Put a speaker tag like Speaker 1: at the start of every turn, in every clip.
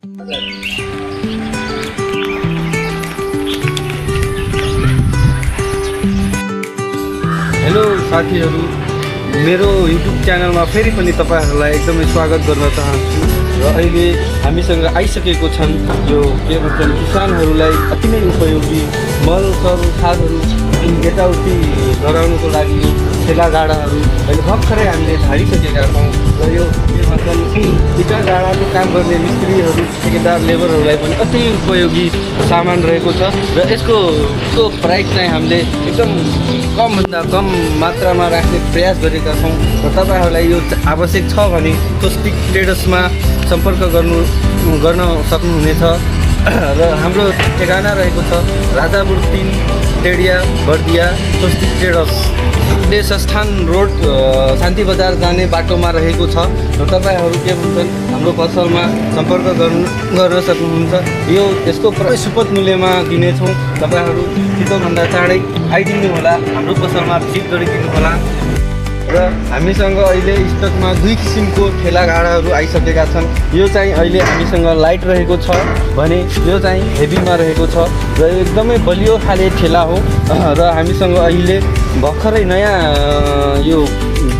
Speaker 1: Hello साथीहरू, मेरो YouTube च्यानलमा फेरि पनि तपाईहरुलाई एकदमै स्वागत गर्न चाहन्छु। र अहिले हामीसँग आइसकेको छन् यो के भन्छन् किसानहरूलाई अति नै उपयोगी मल खादहरू यताउति गराउनको लागि ठेलागाडाहरू अहिले भर्खरै हामीले झारिसकेका छौँ। र यो के भन्छन् इटा गाडाको काम गर्ने मिस्त्रीहरू ठेकेदार लेबरहरूलाई पनि अति उपयोगी सामान रहेको छ। र यसको प्राइस चाहिँ हामीले एकदम कमभन्दा कम मात्रामा राख्ने प्रयास गरेका छौँ। र तपाईहरुलाई यो आवश्यक छ भने स्वस्तिक ट्रेडर्समा सम्पर्क गर्न सक्नुहुनेछ। र हाम्रो ठेगाना रहेको छ राजापुर 3 डेडिया बर्दिया स्वस्तिक ट्रेडर्स संस्थान रोड शान्ति बजार जाने बाटोमा रहेको छ। र तपाईहरु के भन्छन् हाम्रो पसलमा सम्पर्क गर्न सक्नुहुन्छ। यो यसको सुपथ मूल्यमा दिनेछौँ। तपाईहरु छिटोभन्दा चाँडै आइदिनु होला, हाम्रो पसलमा भिजिट गरिदिनु होला। र हामीसँग अहिले स्टकमा 2 किसिमको ठेलागाडाहरू आइसकेका छन्। यो चाहिँ अहिले हामीसँग लाइट रहेको छ भने यो चाहिँ हेभीमा रहेको छ। र यो एकदमै बलियो खाले ठेला हो। र हामीसँग अहिले भर्खरै नयाँ यो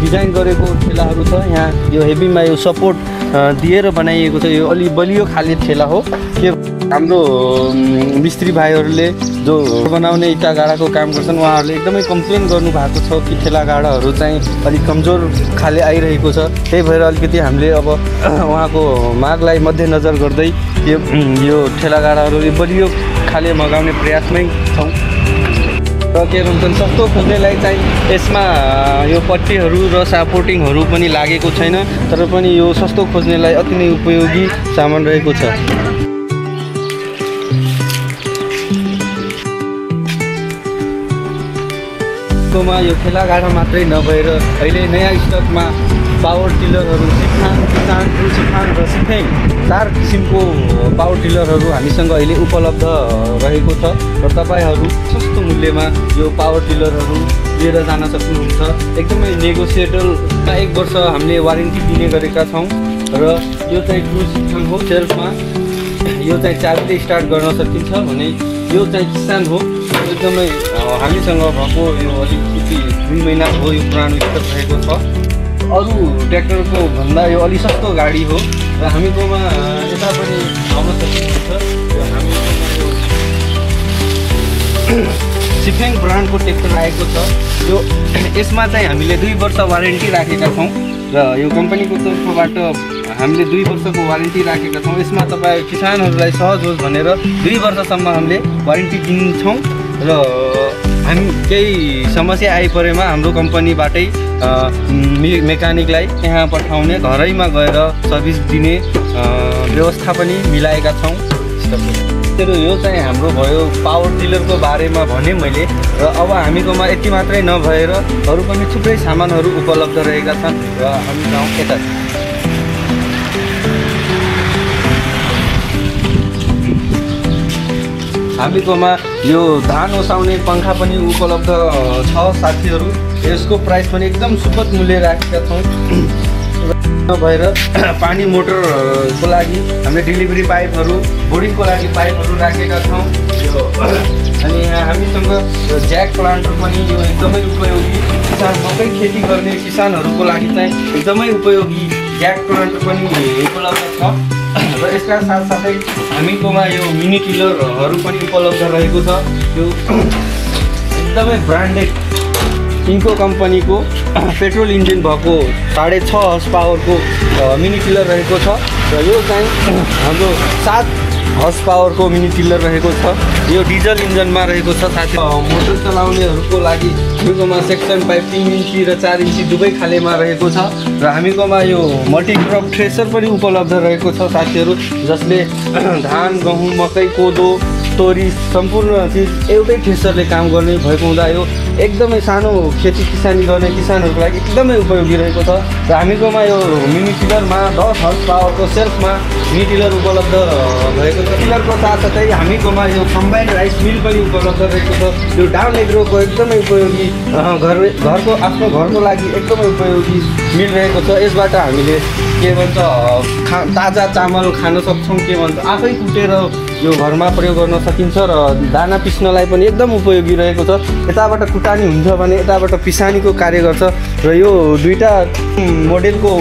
Speaker 1: डिजाइन गरेको ठेलाहरू छ। यहाँ यो हेभीमा यो सपोर्ट दिएर बनाइएको छ। यो अलि बलियो खाले ठेला हो। के हाम्रो मिस्त्री भाइहरूले जो बनाउने इटा गाडाको काम गर्छन् उहाँहरूले एकदमै कम्प्लेन गर्नु भएको छ कि ठेला गाडाहरू चाहिँ अलिक कमजोर खाले आइरहेको छ। त्यही भएर अलिकति हामीले अब उहाँको मागलाई मध्यनजर गर्दै यो ठेला गाडाहरू बलियो खाले मगाउने प्रयासमै छौँ। र के भन्छन् सस्तो खोज्नेलाई चाहिँ यसमा यो पट्टीहरू र सपोर्टिङहरू पनि लागेको छैन, तर पनि यो सस्तो खोज्नेलाई अति नै उपयोगी सामान रहेको छ। यो ठेलागाडा मात्रै नभएर अहिले नयाँ स्टकमा पावर टिलरहरू सिफान र सिफेङ 4 किसिमको पावर टिलरहरू हामीसँग अहिले उपलब्ध रहेको छ। र तपाईहरु सस्तो मूल्यमा यो पावर टिलरहरू लिएर जान सक्नुहुन्छ। एकदमै नेगोसिएबलमा 1 वर्ष हामीले वारेन्टी दिने गरेका छौँ। र यो चाहिँ टु सिफान हो सेल्फमा। यो चाहिँ चाबीले स्टार्ट गर्न सकिन्छ भने यो चाहिँ किसान हो। एकदमै हामीसँग भएको यो अलिकति 2 महिना हो यो पुरानो स्टक रहेको छ। अरू ट्र्याक्टरको भन्दा यो अलि सस्तो गाडी हो। र हामीकोमा यता पनि आउन सक्नुहुन्छ। हामीकोमा यो सिफेङ ब्रान्डको ट्र्याक्टर आएको छ। यो यसमा चाहिँ हामीले 2 वर्ष वारेन्टी राखेका छौँ। र यो कम्पनीको तर्फबाट हामीले 2 वर्षको वारेन्टी राखेका छौँ। यसमा तपाईँ किसानहरूलाई सहज होस् भनेर 2 वर्षसम्म हामीले वारेन्टी दिन्छौँ। र हामी केही समस्या आइपरेमा हाम्रो कम्पनीबाटै मेकानिकलाई त्यहाँ पठाउने, घरैमा गएर सर्भिस दिने व्यवस्था पनि मिलाएका छौँ। यो चाहिँ हाम्रो भयो पावर टिलरको बारेमा भने मैले। र अब हामीकोमा यति मात्रै नभएर अरू पनि थुप्रै सामानहरू उपलब्ध रहेका छन्। र हामी जाउँ यता। हामीकोमा यो धान ओसाउने पंखा पनि उपलब्ध छ साथीहरू। यसको प्राइस पनि एकदम सुपथ मूल्य राखेका छौँ। नभएर पानी मोटरको लागि हामीले डेलिभरी पाइपहरू, बोर्डिङको लागि पाइपहरू राखेका छौँ। यो अनि यहाँ हामीसँग ज्याक प्लान्टर पनि यो एकदमै उपयोगी मकै खेती गर्ने किसानहरूको लागि चाहिँ एकदमै उपयोगी ज्याक प्लान्टर पनि उपलब्ध छ। र यसका साथसाथै हामीकोमा यो मिनी टिलरहरू पनि उपलब्ध रहेको छ। यो एकदमै ब्रान्डेड इन्को कम्पनीको पेट्रोल इन्जिन भएको 6.5 हर्स पावरको मिनी टिलर रहेको छ। र यो चाहिँ हाम्रो 7 हर्स पावरको मिनी टिलर रहेको छ। यो डिजल इन्जनमा रहेको छ साथै। मोटर चलाउनेहरूको लागि हामीकोमा सेक्सन पाइप 3 इन्ची र 4 इन्ची दुवै खालेमा रहेको छ। र हामीकोमा यो मल्टिक्रप थ्रेसर पनि उपलब्ध रहेको छ साथीहरू, जसले धान, गहुँ, मकै, कोदो, तोरी सम्पूर्ण चिज एउटै थ्रेसरले काम गर्ने भएको हुँदा यो एकदमै सानो खेती किसानी गर्ने किसानहरूको लागि एकदमै उपयोगी रहेको छ र हामीकोमा यो मिनी टिलरमा 10 हर्स पावरको सेल्फमा मिनी टिलर उपलब्ध भएको छ। टिलरको साथसाथै हामीकोमा यो कम्बाइन्ड राइस मिल पनि उपलब्ध रहेको छ। यो डाउन एग्रोको एकदमै उपयोगी घरको आफ्नो घरको लागि एकदमै उपयोगी मिल रहेको छ। यसबाट हामीले के भन्छ ताजा चामल खान सक्छौँ, के भन्छ आफै कुटेर यो घरमा प्रयोग गर्न सकिन्छ र दाना पिस्नलाई पनि एकदम उपयोगी रहेको छ। यताबाट कुटानी हुन्छ भने यताबाट पिसानीको कार्य गर्छ र यो दुईटा मोडेलको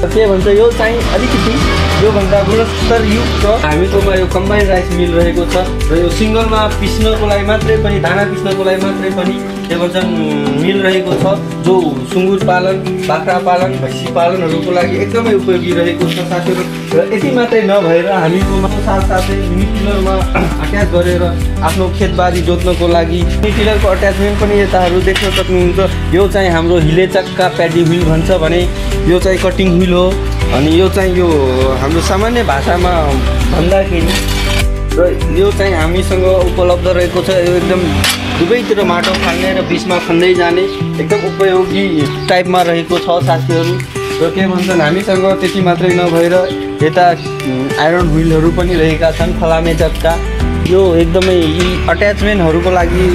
Speaker 1: के भन्छ यो चाहिँ अलिकति योभन्दा गुणस्तरयुक्त हामीकोमा यो कम्बाइन्ड राइस मिल रहेको छ र यो सिङ्गलमा पिस्नको लागि मात्रै पनि दाना पिस्नको लागि मात्रै पनि के भन्छन् मिल रहेको छ, जो सुँगुर पालन बाख्रा पालन भैँसी पालनहरूको लागि एकदमै उपयोगी रहेको छ साथीहरू। र यति मात्रै नभएर हामीकोमा साथसाथै मिनी टिलरमा अट्याच गरेर आफ्नो खेतबारी जोत्नको लागि मिनी टिलरको अट्याचमेन्ट पनि यताहरू देख्न सक्नुहुन्छ। यो चाहिँ हाम्रो हिले चक्का प्याडी व्हिल भन्छ भने यो चाहिँ कटिङ व्हिल हो, अनि यो चाहिँ यो हाम्रो सामान्य भाषामा भन्दाखेरि र यो चाहिँ हामीसँग उपलब्ध रहेको छ। यो एकदम दुवैतिर माटो फाल्ने र बिचमा खन्दै जाने एकदम उपयोगी टाइपमा रहेको छ साथीहरू। र के भन्छन् हामीसँग त्यति मात्रै नभएर यता आइरन व्हिलहरू पनि रहेका छन्, फलामे चक्का। यो एकदमै यी अट्याचमेन्टहरूको लागि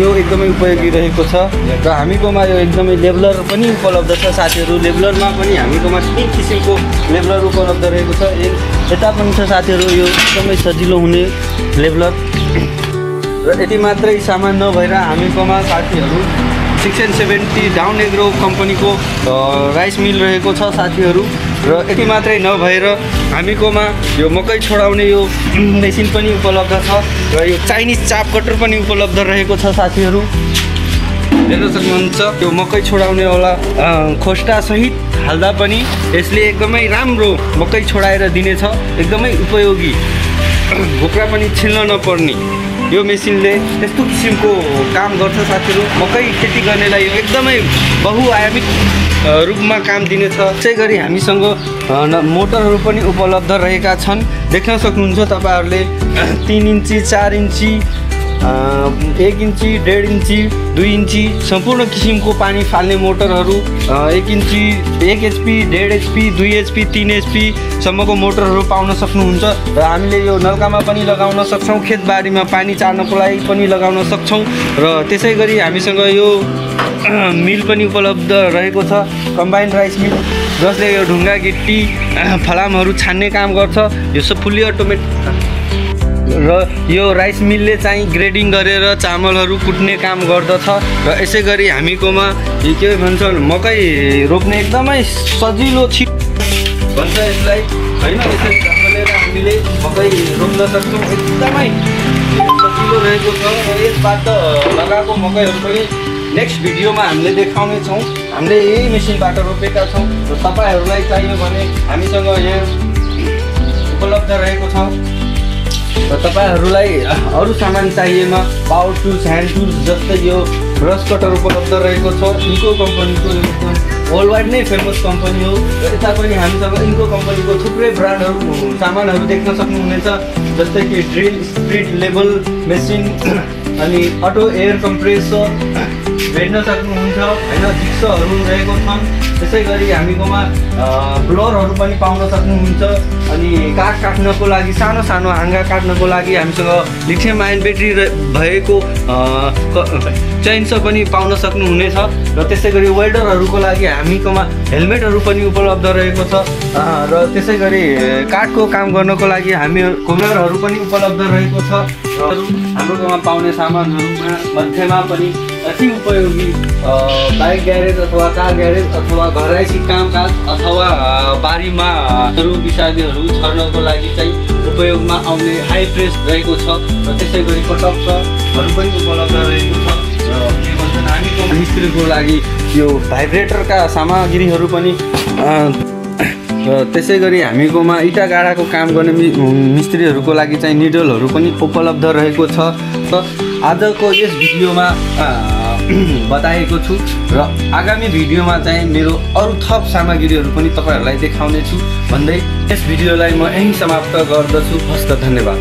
Speaker 1: यो एकदमै उपयोगी रहेको छ र हामीकोमा यो एकदमै लेबलर पनि उपलब्ध छ साथीहरू। लेबलरमा पनि हामीकोमा 3 किसिमको लेबलर उपलब्ध रहेको छ। यता पनि छ साथीहरू यो एकदमै सजिलो हुने लेबलर। र यति मात्रै सामान नभएर हामीकोमा साथीहरू 670 डाउन एग्रो कम्पनीको राइस मिल रहेको छ साथीहरू। र यति मात्रै नभएर हामीकोमा यो मकै छोडाउने यो मेसिन पनि उपलब्ध छ र यो चाइनिज चाप कटर पनि उपलब्ध रहेको छ साथीहरू। हेर्न सक्नुहुन्छ यो मकै छोडाउनेवाला खोस्टा सहित हाल्दा पनि यसले एकदमै राम्रो मकै छोडाएर दिनेछ, एकदमै उपयोगी, भुक्रा पनि छिल्न नपर्ने यो मेसिनले त्यस्तो किसिमको काम गर्छ साथीहरू। मकै खेती गर्नेलाई यो एकदमै बहुआयामिक रूपमा काम दिनेछ। त्यसै गरी हामीसँग मोटरहरू पनि उपलब्ध रहेका छन्, देख्न सक्नुहुन्छ तपाईँहरूले 3 इन्ची 4 इन्ची 1 इन्ची 1.5 इन्ची 2 इन्ची सम्पूर्ण किसिमको पानी फाल्ने मोटरहरू 1 इन्ची 1 एचपी 1.5 एचपी 2 एचपी 3 एचपी सम्मको मोटरहरू पाउन सक्नुहुन्छ। र हामीले यो नल्कामा पनि लगाउन सक्छौँ, खेतबारीमा पानी चार्नको लागि पनि लगाउन सक्छौँ। र त्यसै गरी हामीसँग यो मिल पनि उपलब्ध रहेको छ, कम्बाइन्ड राइस मिल, जसले यो ढुङ्गा गिट्टी फलामहरू छान्ने काम गर्छ। यो सब फुल्ली अटोमेटिक र यो राइस मिलले चाहिँ ग्रेडिङ गरेर चामलहरू कुट्ने काम गर्दछ। र यसै गरी हामीकोमा के भन्छन् मकै रोप्ने एकदमै सजिलो छिट भन्छ यसलाई होइन, यसरी ढङ्गले हामीले मकै रोप्न सक्छौँ, एकदमै सजिलो रहेको छ। र यसबाट लगाएको मकैहरू पनि नेक्स्ट भिडियोमा हामीले देखाउने छौँ। हामीले यही मेसिनबाट रोपेका छौँ र तपाईँहरूलाई चाहियो भने हामीसँग यहाँ उपलब्ध रहेको छ। र तपाईँहरूलाई अरू सामान चाहिएमा पावर टुल्स ह्यान्ड टुल्स जस्तै यो ब्रस कटर उपलब्ध रहेको छ। इन्को कम्पनीको वर्ल्ड वाइड नै फेमस कम्पनी हो। र यता पनि हामीसँग इन्को कम्पनीको थुप्रै ब्रान्डहरू सामानहरू देख्न सक्नुहुनेछ, जस्तै कि ड्रिल स्प्रिट लेबल मेसिन अनि अटो एयर कम्प्रेसर भेट्न सक्नुहुन्छ होइन, जिक्सहरू रहेको छन्। त्यसै गरी हामीकोमा ब्लरहरू पनि पाउन सक्नुहुन्छ। अनि काठ काट्नको लागि सानो सानो हाँगा काट्नको लागि हामीसँग लिथियम आयन ब्याट्री भएको चेन्सर पनि पाउन सक्नुहुनेछ। र त्यसै गरी वेल्डरहरूको लागि हामीकोमा हेलमेटहरू पनि उपलब्ध रहेको छ। र त्यसै गरी काठको काम गर्नको लागि हामी कोमलरहरू पनि उपलब्ध रहेको छ। हाम्रोमा पाउने सामानहरूमा मध्येमा पनि अति उपयोगी बाइक ग्यारेज अथवा कार ग्यारेज अथवा घरायसी कामकाज अथवा बारीमा बिसादीहरू छर्नको लागि चाहिँ उपयोगमा आउने हाई प्रेस रहेको छ। र त्यसै गरी कटअपहरू पनि उपलब्ध रहेको छ। र के भन्छन् हामीको मिस्त्रीको लागि यो भाइब्रेटरका सामग्रीहरू पनि र त्यसै गरी हामीकोमा इँटा गाडाको काम गर्ने मिस्त्रीहरूको लागि चाहिँ निडलहरू पनि उपलब्ध रहेको छ। र आजको यस भिडियोमा बताएको छु र आगामी भिडियोमा चाहिँ मेरो अरू थप सामग्रीहरू पनि तपाईँहरूलाई देखाउने छु भन्दै यस भिडियोलाई म यहीँ समाप्त गर्दछु। हस्त धन्यवाद।